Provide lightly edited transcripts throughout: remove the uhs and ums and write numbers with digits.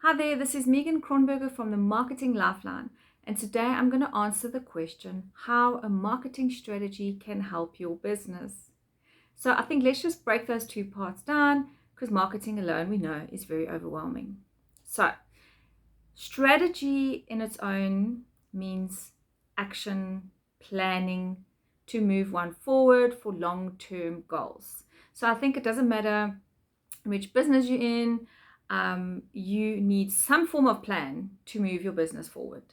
Hi there, this is Megan Kronberger from the Marketing Lifeline, and today I'm going to answer the question how a marketing strategy can help your business. So I think let's just break those two parts down because marketing alone we know is very overwhelming. So, strategy in its own means action, planning to move one forward for long-term goals. So I think it doesn't matter which business you're in, you need some form of plan to move your business forward.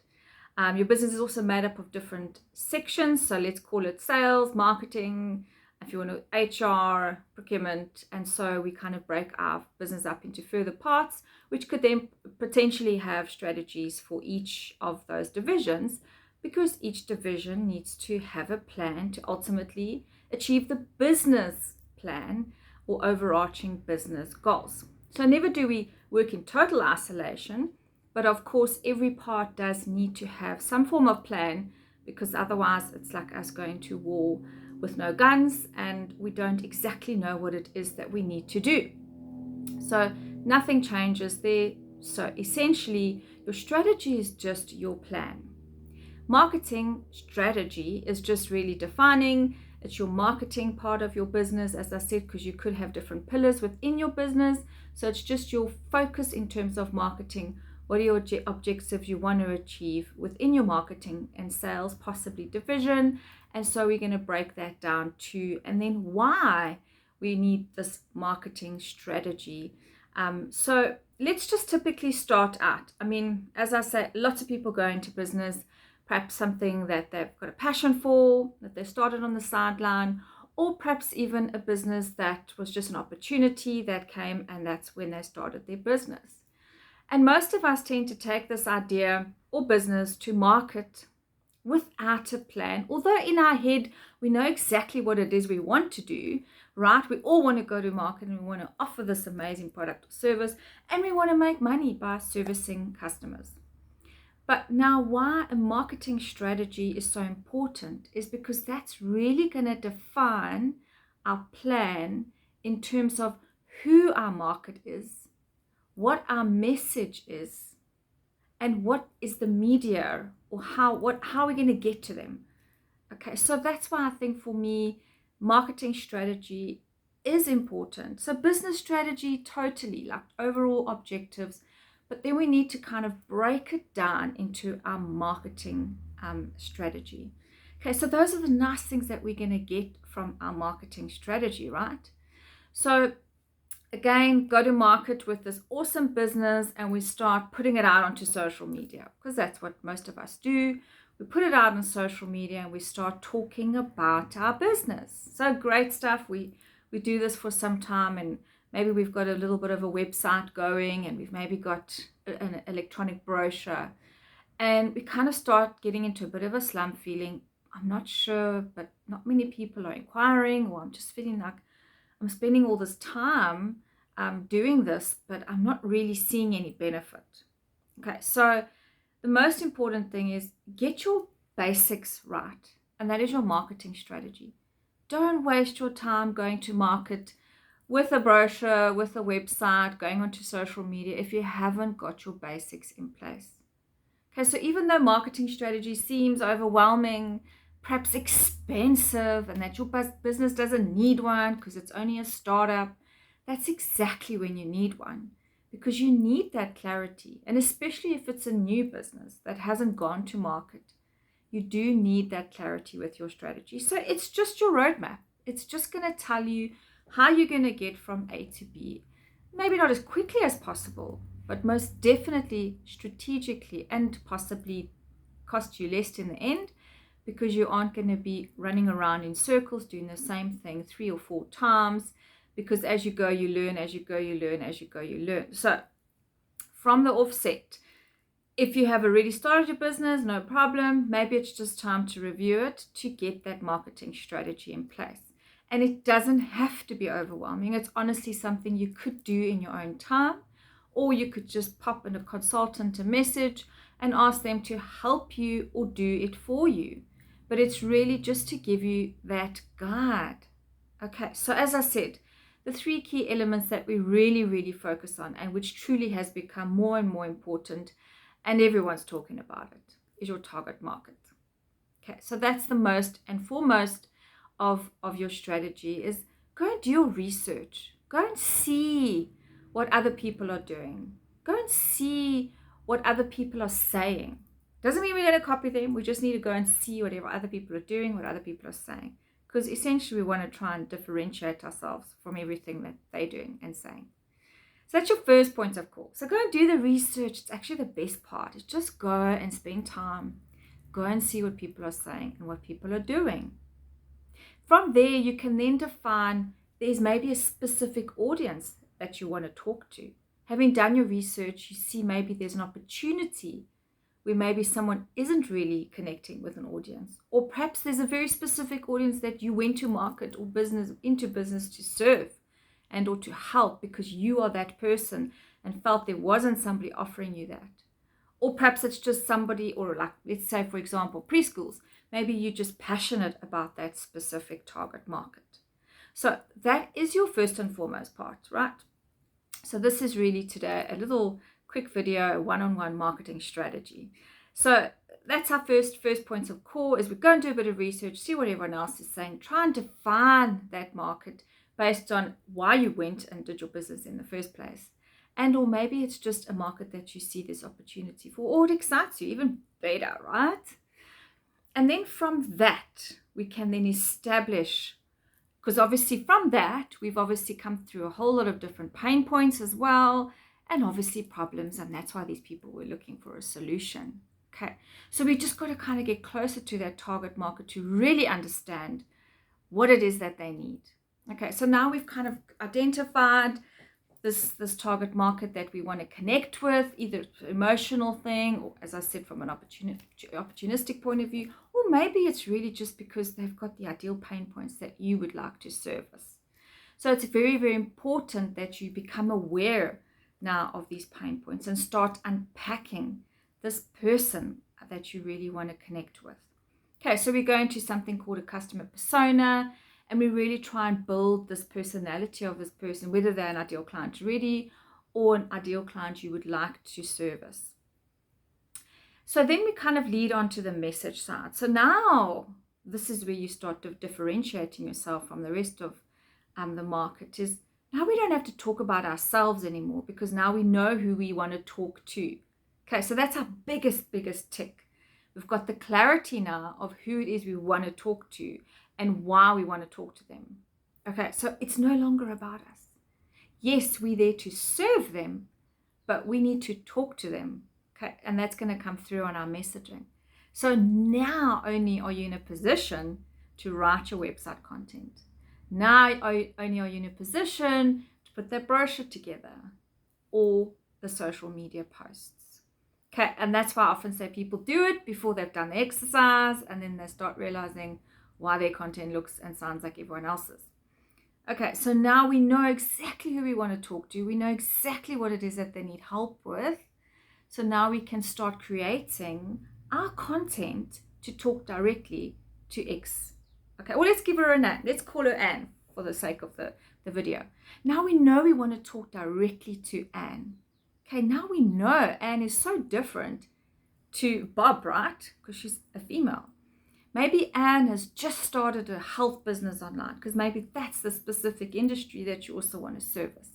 Your business is also made up of different sections, so let's call it sales, marketing, if you want to HR, procurement, and so we kind of break our business up into further parts, which could then potentially have strategies for each of those divisions, because each division needs to have a plan to ultimately achieve the business plan or overarching business goals. So never do we work in total isolation, but of course every part does need to have some form of plan, because otherwise it's like us going to war with no guns and we don't exactly know what it is that we need to do. So nothing changes there. So essentially your strategy is just your plan. Marketing strategy is just really defining. It's your marketing part of your business, as I said, because you could have different pillars within your business. So it's just your focus in terms of marketing. What are your objectives you want to achieve within your marketing and sales, possibly division? And so we're going to break that down too. And then why we need this marketing strategy. So let's just typically start out. I mean, as I say, lots of people go into business, perhaps something that they've got a passion for, that they started on the sideline, or perhaps even a business that was just an opportunity that came and that's when they started their business. And most of us tend to take this idea or business to market without a plan. Although in our head, we know exactly what it is we want to do, right? We all want to go to market and we want to offer this amazing product or service, and we want to make money by servicing customers. But now why a marketing strategy is so important is because that's really going to define our plan in terms of who our market is, what our message is, and what is the media, or how are we going to get to them. Okay, so that's why I think for me marketing strategy is important. So business strategy, totally, like overall objectives, but then we need to kind of break it down into our marketing strategy. Okay, so those are the nice things that we're going to get from our marketing strategy, right? So again, go to market with this awesome business and we start putting it out onto social media, because that's what most of us do. We put it out on social media and we start talking about our business. So great stuff. We do this for some time, and maybe we've got a little bit of a website going, and we've maybe got an electronic brochure, and we kind of start getting into a bit of a slump, feeling, I'm not sure, but not many people are inquiring, or I'm just feeling like I'm spending all this time doing this, but I'm not really seeing any benefit. Okay, so the most important thing is get your basics right, and that is your marketing strategy. Don't waste your time going to market with a brochure, with a website, going onto social media if you haven't got your basics in place. Okay, so even though marketing strategy seems overwhelming, perhaps expensive, and that your business doesn't need one because it's only a startup, that's exactly when you need one, because you need that clarity. And especially if it's a new business that hasn't gone to market, you do need that clarity with your strategy. So it's just your roadmap. It's just going to tell you how you're going to get from A to B. Maybe not as quickly as possible, but most definitely strategically, and possibly cost you less in the end, because you aren't going to be running around in circles doing the same thing 3 or 4 times, because as you go you learn, as you go you learn, as you go you learn. So from the offset, if you have already started your business, no problem. Maybe it's just time to review it to get that marketing strategy in place. And it doesn't have to be overwhelming. It's honestly something you could do in your own time, or you could just pop in a consultant a message and ask them to help you or do it for you. But it's really just to give you that guide. Okay, so as I said, the 3 key elements that we really, really focus on and which truly has become more and more important, and everyone's talking about it, is your target market. Okay, so that's the most and foremost of your strategy is go and do your research. Go and see what other people are doing. Go and see what other people are saying. Doesn't mean we're going to copy them. We just need to go and see whatever other people are doing, what other people are saying. Because essentially we want to try and differentiate ourselves from everything that they're doing and saying. So that's your first point of call. So go and do the research. It's actually the best part. It's just go and spend time. Go and see what people are saying and what people are doing. From there, you can then define there's maybe a specific audience that you want to talk to. Having done your research, you see maybe there's an opportunity where maybe someone isn't really connecting with an audience. Or perhaps there's a very specific audience that you went to market or into business to serve and or to help because you are that person and felt there wasn't somebody offering you that. Or perhaps it's just somebody, or like, let's say, for example, preschools. Maybe you're just passionate about that specific target market. So that is your first and foremost part, right? So this is really today a little quick video, one-on-one marketing strategy. So that's our first points of call is we go and do a bit of research, see what everyone else is saying, try and define that market based on why you went and did your business in the first place. And or maybe it's just a market that you see this opportunity for, or it excites you, even better, right? And then from that, we can then establish, because obviously from that, we've obviously come through a whole lot of different pain points as well, and obviously problems, and that's why these people were looking for a solution. Okay, so we just got to kind of get closer to that target market to really understand what it is that they need. Okay, so now we've kind of identified this target market that we want to connect with, either it's an emotional thing, or as I said, from an opportunistic point of view, or maybe it's really just because they've got the ideal pain points that you would like to service. So it's very, very important that you become aware now of these pain points and start unpacking this person that you really want to connect with. Okay, so we go into something called a customer persona, and we really try and build this personality of this person, whether they're an ideal client ready or an ideal client you would like to service. So then we kind of lead on to the message side. So now this is where you start differentiating yourself from the rest of the market. Is now we don't have to talk about ourselves anymore because now we know who we want to talk to. Okay, so that's our biggest tick. We've got the clarity now of who it is we want to talk to and why we want to talk to them. Okay, so it's no longer about us. Yes, we're there to serve them, but we need to talk to them. Okay, and that's going to come through on our messaging. So now only are you in a position to write your website content. Now only are you in a position to put that brochure together or the social media posts. Okay, and that's why I often say people do it before they've done the exercise, and then they start realizing why their content looks and sounds like everyone else's. Okay, so now we know exactly who we want to talk to. We know exactly what it is that they need help with. So now we can start creating our content to talk directly to X. Okay, well, let's give her a name. Let's call her Anne for the sake of the video. Now we know we want to talk directly to Anne. Okay, now we know Anne is so different to Bob, right? Because she's a female. Maybe Anne has just started a health business online because maybe that's the specific industry that you also want to service.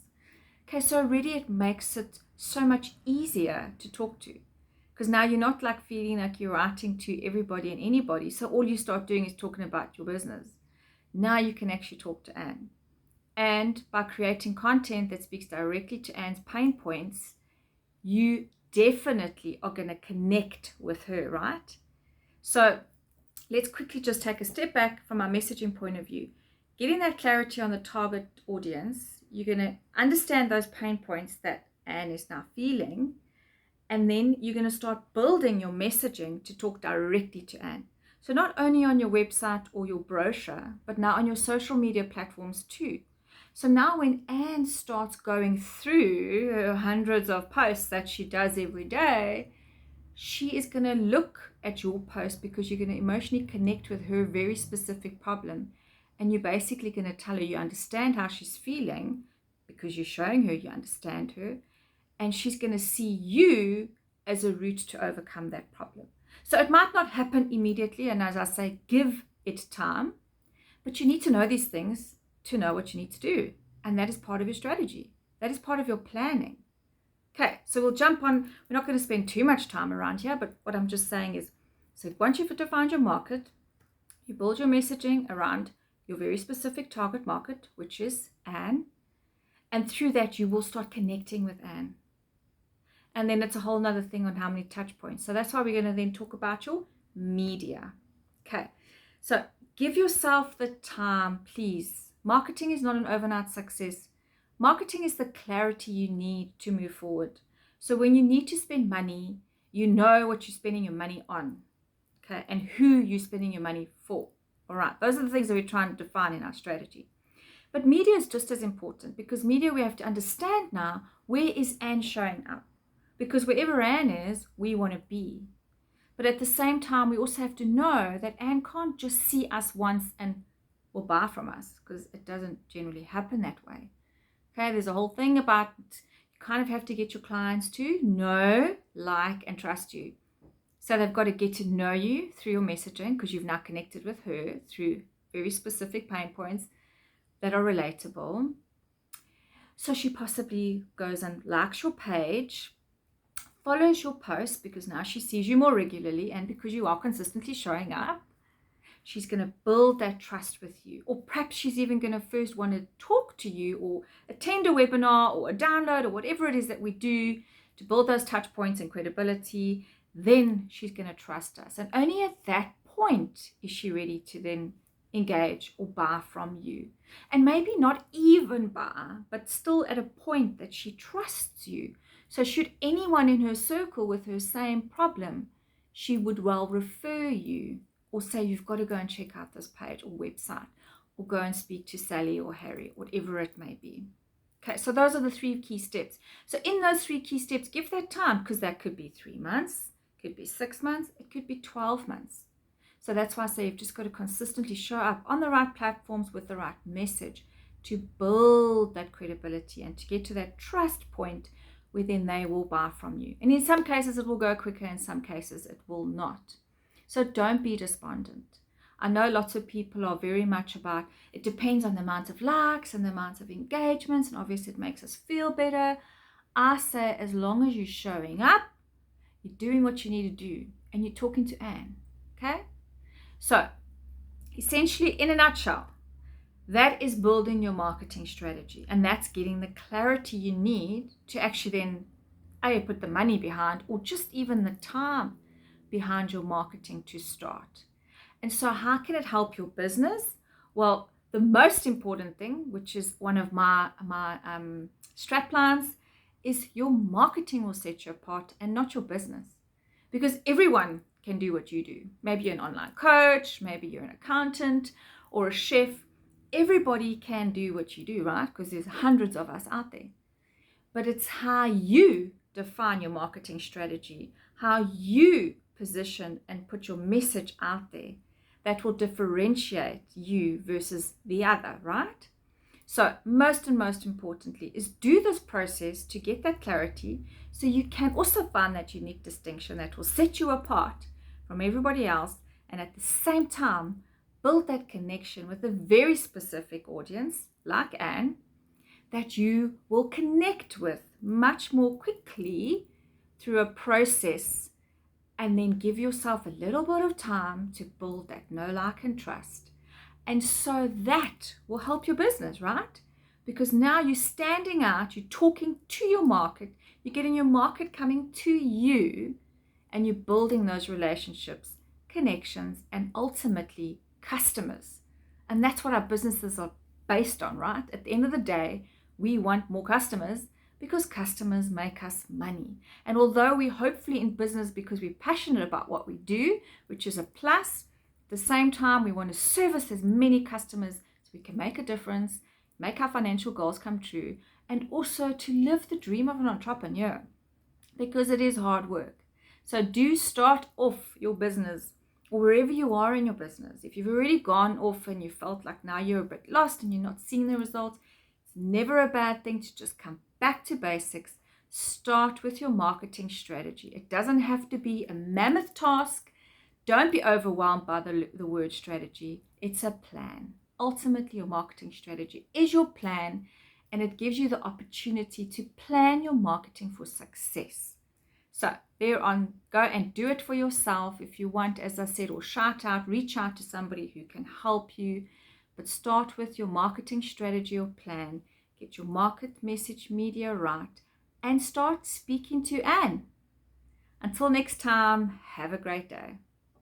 Okay, so already it makes it so much easier to talk to because now you're not like feeling like you're writing to everybody and anybody. So all you start doing is talking about your business. Now you can actually talk to Anne. And by creating content that speaks directly to Anne's pain points, you definitely are going to connect with her, right? So let's quickly just take a step back from our messaging point of view. Getting that clarity on the target audience, you're going to understand those pain points that Anne is now feeling, and then you're going to start building your messaging to talk directly to Anne. So not only on your website or your brochure, but now on your social media platforms too. So now when Anne starts going through her hundreds of posts that she does every day, she is going to look at your post because you're going to emotionally connect with her very specific problem. and you're basically going to tell her you understand how she's feeling because you're showing her you understand her, and she's going to see you as a route to overcome that problem. So it might not happen immediately, and as I say, give it time, but you need to know these things to know what you need to do, and that is part of your strategy. That is part of your planning. Okay, so we'll jump on. We're not going to spend too much time around here, but what I'm just saying is, so once you've defined your market, you build your messaging around your very specific target market, which is Anne, and through that you will start connecting with Anne. And then it's a whole nother thing on how many touch points. So that's why we're going to then talk about your media. Okay, so give yourself the time, please. Marketing is not an overnight success. Marketing is the clarity you need to move forward. So when you need to spend money, you know what you're spending your money on, okay, and who you're spending your money for. All right, those are the things that we're trying to define in our strategy. But media is just as important, because media, we have to understand now, where is Anne showing up? Because wherever Anne is, we want to be. But at the same time, we also have to know that Anne can't just see us once and will buy from us, because it doesn't generally happen that way. Okay, there's a whole thing about, you kind of have to get your clients to know, like, and trust you. So they've got to get to know you through your messaging, because you've now connected with her through very specific pain points that are relatable. So she possibly goes and likes your page, follows your posts, because now she sees you more regularly, and because you are consistently showing up, she's going to build that trust with you. Or perhaps she's even going to first want to talk to you, or attend a webinar or a download, or whatever it is that we do to build those touch points and credibility. Then she's going to trust us, and only at that point is she ready to then engage or buy from you. And maybe not even buy, but still at a point that she trusts you. So should anyone in her circle with her same problem, she would well refer you, or say, you've got to go and check out this page or website, or go and speak to Sally or Harry, whatever it may be. Okay, so those are the 3 key steps. So in those 3 key steps, give that time, because that could be 3 months, could be 6 months, it could be 12 months. So that's why I say you've just got to consistently show up on the right platforms with the right message to build that credibility and to get to that trust point where then they will buy from you. And in some cases it will go quicker, in some cases it will not. So don't be despondent. I know lots of people are very much about, it depends on the amount of likes and the amount of engagements, and obviously it makes us feel better. I say, as long as you're showing up, you're doing what you need to do, and you're talking to Anne. Okay? So essentially, in a nutshell, that is building your marketing strategy, and that's getting the clarity you need to actually then put the money behind, or just even the time behind your marketing to start. And so how can it help your business? Well, the most important thing, which is one of my strat plans, is your marketing will set you apart and not your business. Because everyone can do what you do. Maybe you're an online coach, maybe you're an accountant or a chef. Everybody can do what you do, right? Because there's hundreds of us out there. But it's how you define your marketing strategy, how you position and put your message out there, that will differentiate you versus the other, right? So most importantly is do this process to get that clarity, so you can also find that unique distinction that will set you apart from everybody else, and at the same time build that connection with a very specific audience like Anne that you will connect with much more quickly through a process, and then give yourself a little bit of time to build that know, like, and trust. And so that will help your business, right? Because now you're standing out, you're talking to your market, you're getting your market coming to you, and you're building those relationships, connections, and ultimately customers. And that's what our businesses are based on, right? At the end of the day, we want more customers, because customers make us money. And although we're hopefully in business because we're passionate about what we do, which is a plus, at the same time, we want to service as many customers so we can make a difference, make our financial goals come true, and also to live the dream of an entrepreneur, because it is hard work. So do start off your business or wherever you are in your business, if you've already gone off and you felt like now you're a bit lost and you're not seeing the results, it's never a bad thing to just come back to basics. Start with your marketing strategy. It doesn't have to be a mammoth task. Don't be overwhelmed by the word strategy. It's a plan. Ultimately, your marketing strategy is your plan, and it gives you the opportunity to plan your marketing for success. So thereon, go and do it for yourself if you want, as I said, or reach out to somebody who can help you. But start with your marketing strategy or plan, get your market message media right, and start speaking to Anne. Until next time, have a great day.